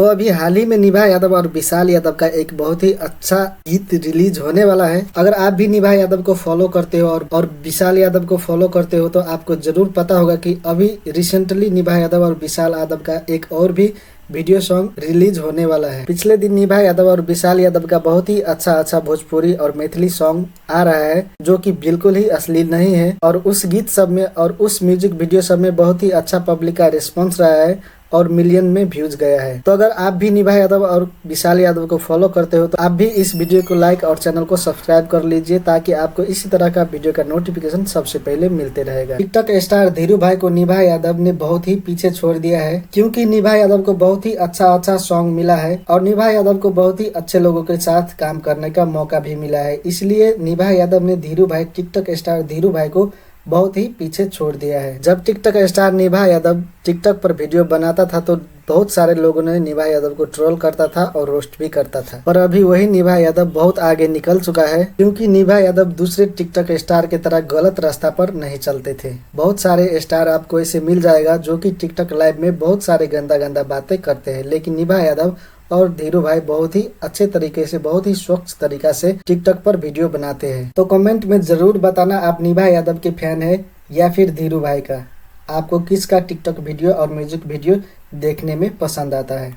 तो अभी हाल ही में निभा यादव और विशाल यादव का एक बहुत ही अच्छा गीत रिलीज होने वाला है। अगर आप भी निभा यादव को फॉलो करते हो और विशाल यादव को फॉलो करते हो तो आपको जरूर पता होगा कि अभी रिसेंटली निभा यादव और विशाल यादव का एक और भी वीडियो सॉन्ग रिलीज होने वाला है। पिछले दिन निभा यादव और विशाल यादव का बहुत ही अच्छा भोजपुरी और मैथिली सॉन्ग आ रहा है, जो कि बिल्कुल ही अश्लील नहीं है और उस गीत सब में और उस म्यूजिक वीडियो सब में बहुत ही अच्छा पब्लिक का रिस्पॉन्स रहा है और मिलियन में व्यूज गया है। तो अगर आप भी निभा यादव और विशाल यादव को फॉलो करते हो तो आप भी इस वीडियो को लाइक और चैनल को सब्सक्राइब कर लीजिए, ताकि आपको इसी तरह का वीडियो का नोटिफिकेशन सबसे पहले मिलते रहेगा। टिकटॉक स्टार धीरू भाई को निभा यादव ने बहुत ही पीछे छोड़ दिया है, क्योंकि निभा यादव को बहुत ही अच्छा सॉन्ग मिला है और निभा यादव को बहुत ही अच्छे लोगों के साथ काम करने का मौका भी मिला है। इसलिए निभा यादव ने धीरू भाई टिकटॉक स्टार धीरू भाई को बहुत ही पीछे छोड़ दिया है। जब टिकटॉक स्टार निभा यादव टिकटॉक पर वीडियो बनाता था तो बहुत सारे लोगों ने निभा यादव को ट्रोल करता था और रोस्ट भी करता था, पर अभी वही निभा यादव बहुत आगे निकल चुका है, क्योंकि निभा यादव दूसरे टिकटॉक स्टार की तरह गलत रास्ता पर नहीं चलते थे। बहुत सारे स्टार आपको ऐसे मिल जाएगा जो कि टिकटॉक लाइव में बहुत सारे गंदा बातें करते हैं, लेकिन निभा यादव और धीरू भाई बहुत ही अच्छे तरीके से, बहुत ही स्वच्छ तरीका से टिकटॉक पर वीडियो बनाते हैं। तो कमेंट में जरूर बताना आप निभा यादव के फैन है या फिर धीरू भाई का। आपको किसका टिकटॉक वीडियो और म्यूजिक वीडियो देखने में पसंद आता है।